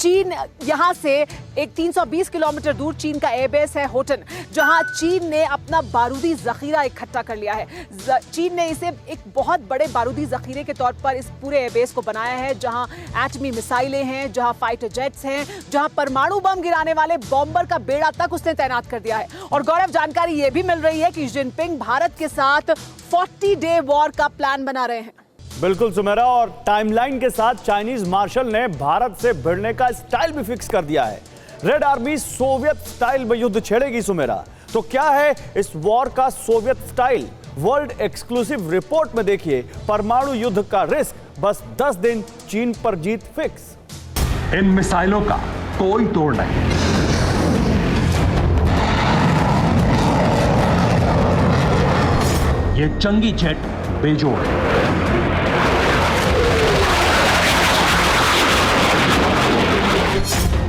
चीन यहां से एक 320 किलोमीटर दूर चीन का एयरबेस है होटन, जहां चीन ने अपना बारूदी जखीरा इकट्ठा कर लिया है। चीन ने इसे एक बहुत बड़े बारूदी जखीरे के तौर पर इस पूरे एयरबेस को बनाया है, जहां एटमी मिसाइलें हैं, जहां फाइटर जेट्स हैं, जहां परमाणु बम गिराने वाले बॉम्बर का बेड़ा तक उसने तैनात कर दिया है। और गौरव, जानकारी यह भी मिल रही है कि जिनपिंग भारत के साथ 40 डे वॉर का प्लान बना रहे हैं। बिल्कुल सुमेरा, और टाइमलाइन के साथ चाइनीज मार्शल ने भारत से भिड़ने का स्टाइल भी फिक्स कर दिया है। रेड आर्मी सोवियत स्टाइल में युद्ध छेड़ेगी सुमेरा। तो क्या है इस वॉर का Soviet style? World exclusive report में देखिए। परमाणु युद्ध का रिस्क, बस 10 दिन, चीन पर जीत फिक्स। इन मिसाइलों का कोई तोड़ नहीं। ये जंगी जेट बेजोड़ है।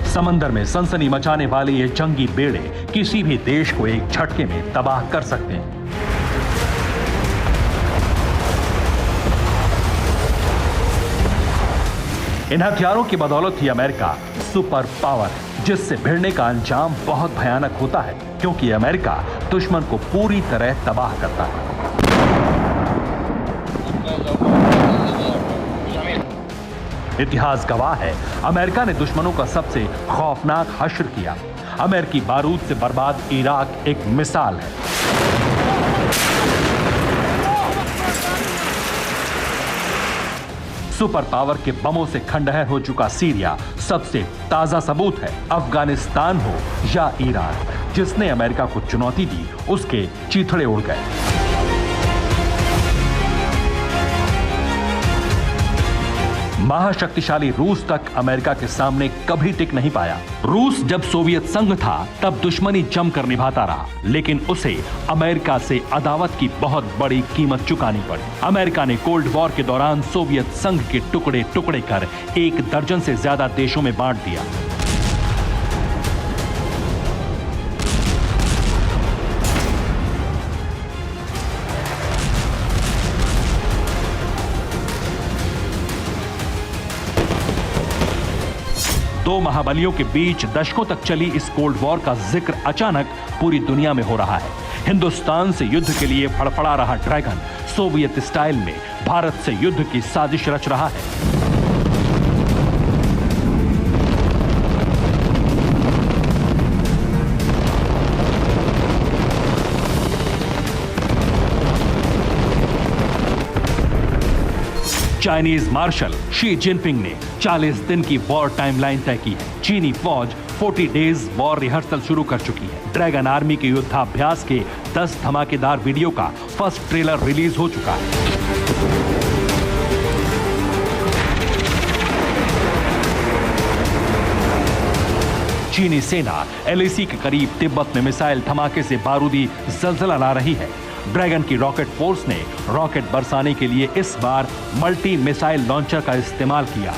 समंदर में सनसनी मचाने वाले ये जंगी बेड़े किसी भी देश को एक झटके में तबाह कर सकते हैं। इन हथियारों की बदौलत ही अमेरिका सुपर पावर है, जिससे भिड़ने का अंजाम बहुत भयानक होता है, क्योंकि अमेरिका दुश्मन को पूरी तरह तबाह करता है। इतिहास गवाह है, अमेरिका ने दुश्मनों का सबसे खौफनाक हश्र किया। अमेरिकी बारूद से बर्बाद इराक एक मिसाल है। सुपर पावर के बमों से खंडहर हो चुका सीरिया सबसे ताजा सबूत है। अफगानिस्तान हो या ईरान, जिसने अमेरिका को चुनौती दी, उसके चीथड़े उड़ गए। महाशक्तिशाली रूस तक अमेरिका के सामने कभी टिक नहीं पाया। रूस जब सोवियत संघ था तब दुश्मनी जमकर निभाता रहा, लेकिन उसे अमेरिका से अदावत की बहुत बड़ी कीमत चुकानी पड़ी। अमेरिका ने कोल्ड वॉर के दौरान सोवियत संघ के टुकड़े टुकड़े कर 1 दर्जन से ज्यादा देशों में बांट दिया। दो महाबलियों के बीच दशकों तक चली इस कोल्ड वॉर का जिक्र अचानक पूरी दुनिया में हो रहा है। हिंदुस्तान से युद्ध के लिए फड़फड़ा रहा ड्रैगन सोवियत स्टाइल में भारत से युद्ध की साजिश रच रहा है। चाइनीज मार्शल शी जिनपिंग ने 40 दिन की वॉर टाइमलाइन तय की है। चीनी फौज 40 डेज वॉर रिहर्सल शुरू कर चुकी है। ड्रैगन आर्मी के युद्धाभ्यास के 10 धमाकेदार वीडियो का फर्स्ट ट्रेलर रिलीज हो चुका है। चीनी सेना एलएसी के करीब तिब्बत में मिसाइल धमाके से बारूदी जलजला ला रही है। ड्रैगन की रॉकेट फोर्स ने रॉकेट बरसाने के लिए इस बार मल्टी मिसाइल लॉन्चर का इस्तेमाल किया।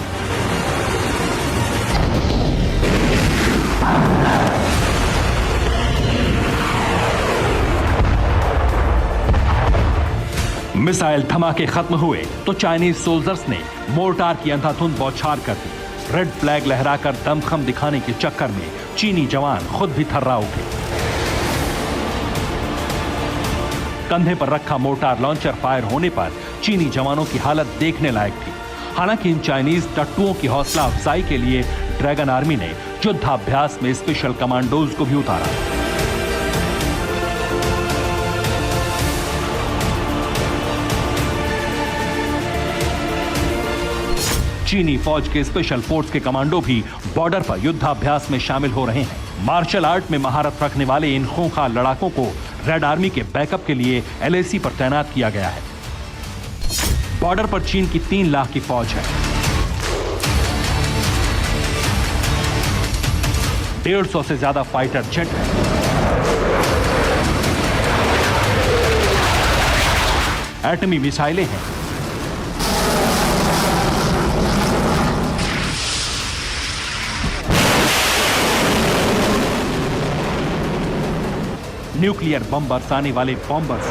मिसाइल धमाके खत्म हुए तो चाइनीज सोल्जर्स ने मोर्टार की अंधाधुंध बौछार कर दी। रेड फ्लैग लहराकर दमखम दिखाने के चक्कर में चीनी जवान खुद भी थर्रा उठे। कंधे पर रखा मोर्टार लॉन्चर फायर होने पर चीनी जवानों की हालत देखने लायक थी। हालांकि इन चाइनीज टट्टुओं की हौसला अफजाई के लिए ड्रैगन आर्मी ने युद्धाभ्यास में स्पेशल कमांडोज को भी उतारा। चीनी फौज के स्पेशल फोर्स के कमांडो भी बॉर्डर पर युद्धाभ्यास में शामिल हो रहे हैं। मार्शल आर्ट में महारत रखने वाले इन खूंखार लड़ाकों को रेड आर्मी के बैकअप के लिए एलएसी पर तैनात किया गया है। बॉर्डर पर चीन की 3 लाख की फौज है। 150 से ज्यादा फाइटर जेट है। एटमी मिसाइलें हैं। न्यूक्लियर बम बरसाने वाले बॉम्बर्स।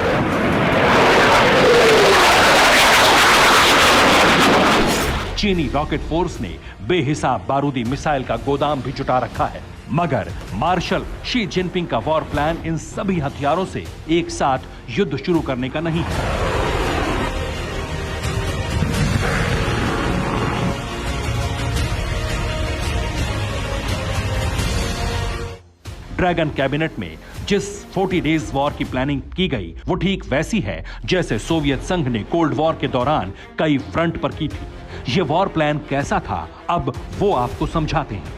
चीनी रॉकेट फोर्स ने बेहिसाब बारूदी मिसाइल का गोदाम भी जुटा रखा है। मगर मार्शल शी जिनपिंग का वॉर प्लान इन सभी हथियारों से एक साथ युद्ध शुरू करने का नहीं है। ड्रैगन कैबिनेट में जिस 40 डेज वॉर की प्लानिंग की गई वो ठीक वैसी है जैसे सोवियत संघ ने कोल्ड वॉर के दौरान कई फ्रंट पर की थी। ये वॉर प्लान कैसा था, अब वो आपको समझाते हैं।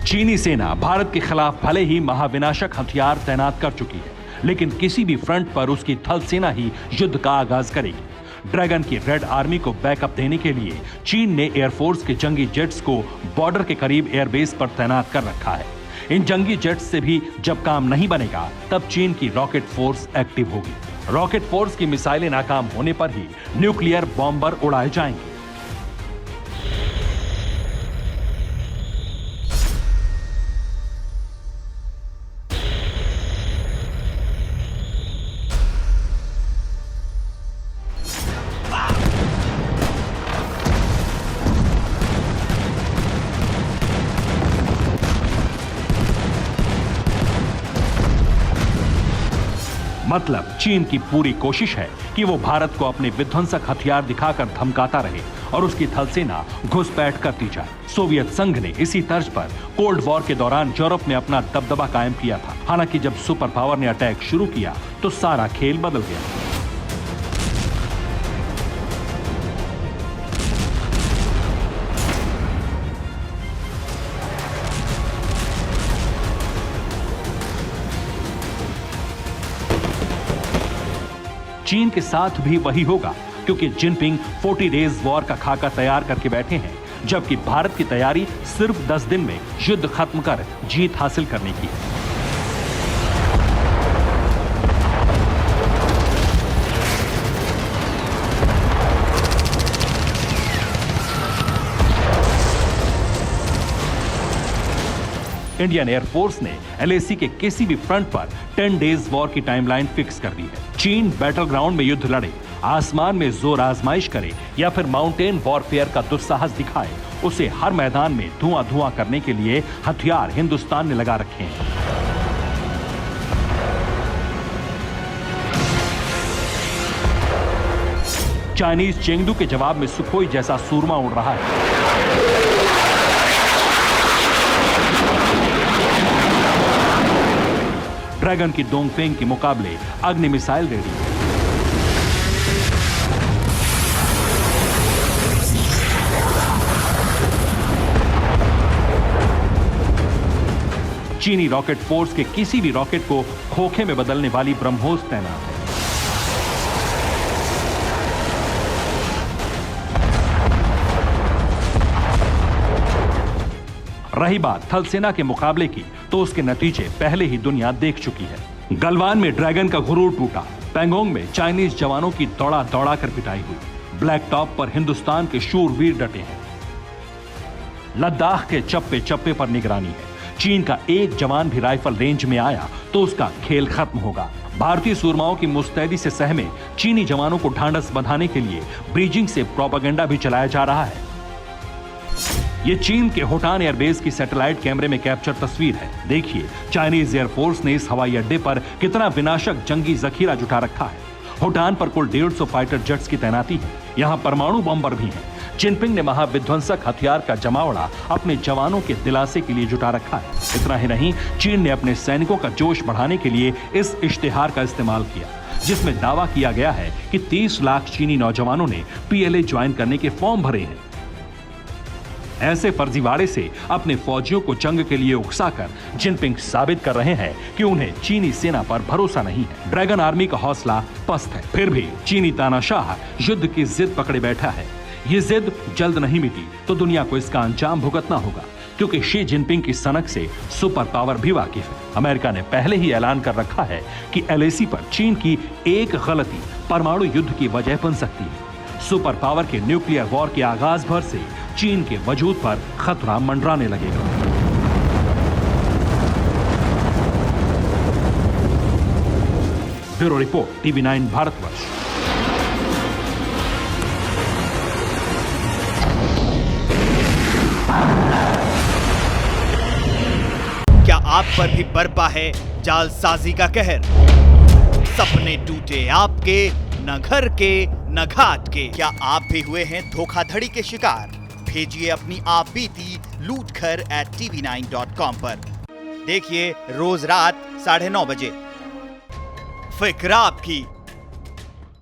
चीनी सेना भारत के खिलाफ भले ही महाविनाशक हथियार तैनात कर चुकी है, लेकिन किसी भी फ्रंट पर उसकी थल सेना ही युद्ध का आगाज करेगी। ड्रैगन की रेड आर्मी को बैकअप देने के लिए चीन ने एयरफोर्स के जंगी जेट्स को बॉर्डर के करीब एयरबेस पर तैनात कर रखा है। इन जंगी जेट्स से भी जब काम नहीं बनेगा तब चीन की रॉकेट फोर्स एक्टिव होगी। रॉकेट फोर्स की मिसाइलें नाकाम होने पर ही न्यूक्लियर बॉम्बर उड़ाए जाएंगे। मतलब चीन की पूरी कोशिश है कि वो भारत को अपने विध्वंसक हथियार दिखाकर धमकाता रहे और उसकी थल सेना घुसपैठ करती जाए। सोवियत संघ ने इसी तर्ज पर कोल्ड वॉर के दौरान यूरोप में अपना दबदबा कायम किया था। हालांकि जब सुपर पावर ने अटैक शुरू किया तो सारा खेल बदल गया। चीन के साथ भी वही होगा, क्योंकि जिनपिंग 40 डेज वॉर का खाका तैयार करके बैठे हैं, जबकि भारत की तैयारी सिर्फ 10 दिन में युद्ध खत्म कर जीत हासिल करने की है। इंडियन एयरफोर्स ने एलएसी के किसी भी फ्रंट पर 10 डेज वॉर की टाइमलाइन फिक्स कर दी है। चीन बैटल ग्राउंड में युद्ध लड़े, आसमान में जोर आजमाइश करे या फिर माउंटेन वॉरफेयर का दुस्साहस दिखाए, उसे हर मैदान में धुआं धुआं करने के लिए हथियार हिंदुस्तान ने लगा रखे हैं। चाइनीज चेंगडू के जवाब में सुखोई जैसा सूरमा उड़ रहा है। ड्रैगन की डोंगफेंग के मुकाबले अग्नि मिसाइल रेडी है। चीनी रॉकेट फोर्स के किसी भी रॉकेट को खोखे में बदलने वाली ब्रह्मोस तैनात है। रही बात थल सेना के मुकाबले की, तो उसके नतीजे पहले ही दुनिया देख चुकी है। गलवान में ड्रैगन का गुरूर टूटा, पैंगोंग में चाइनीज जवानों की दौड़ा दौड़ा कर पिटाई हुई, ब्लैक टॉप पर हिंदुस्तान के शूरवीर डटे हैं। लद्दाख के चप्पे चप्पे पर निगरानी है। चीन का एक जवान भी राइफल रेंज में आया तो उसका खेल खत्म होगा। भारतीय सूरमाओं की मुस्तैदी से सहमे चीनी जवानों को ढांढस बंधाने के लिए बीजिंग से प्रोपेगेंडा भी चलाया जा रहा है। ये चीन के होटान एयरबेस की सैटेलाइट कैमरे में कैप्चर तस्वीर है। देखिए चाइनीज एयरफोर्स ने इस हवाई अड्डे पर कितना विनाशक जंगी जखीरा जुटा रखा है। होटान पर कुल 150 फाइटर जेट्स की तैनाती है। यहाँ परमाणु बम्बर भी हैं। जिनपिंग ने महाविध्वंसक हथियार का जमावड़ा अपने जवानों के दिलासे के लिए जुटा रखा है। इतना ही नहीं, चीन ने अपने सैनिकों का जोश बढ़ाने के लिए इस इश्तिहार का इस्तेमाल किया, जिसमें दावा किया गया है कि 30 लाख चीनी नौजवानों ने पीएलए ज्वाइन करने के फॉर्म भरे हैं। ऐसे फर्जीवाड़े से अपने फौजियों को जंग के लिए उकसाकर जिनपिंग साबित कर रहे हैं कि उन्हें चीनी सेना पर भरोसा नहीं है। ड्रैगन आर्मी का हौसला पस्त है, फिर भी चीनी तानाशाह युद्ध की जिद पकड़े बैठा है। ये जिद जल्द नहीं मिटी तो दुनिया को इसका अंजाम भुगतना होगा, क्योंकि शी जिनपिंग की सनक से सुपर पावर भी वाकिफ है। अमेरिका ने पहले ही ऐलान कर रखा है कि एलएसी पर चीन की एक गलती परमाणु युद्ध की वजह बन सकती है। सुपर पावर के न्यूक्लियर वॉर के आगाज भर से चीन के वजूद पर खतरा मंडराने लगेगा। Bureau report, TV9 Bharatvarsh. आप पर भी बरपा है जालसाजी का कहर। सपने टूटे आपके, न घर के न घाट के। क्या आप भी हुए हैं धोखाधड़ी के शिकार? भेजिए अपनी आप बीती lootkhar@tv9.com पर। देखिए रोज रात 9:30 बजे। फिक्र आपकी,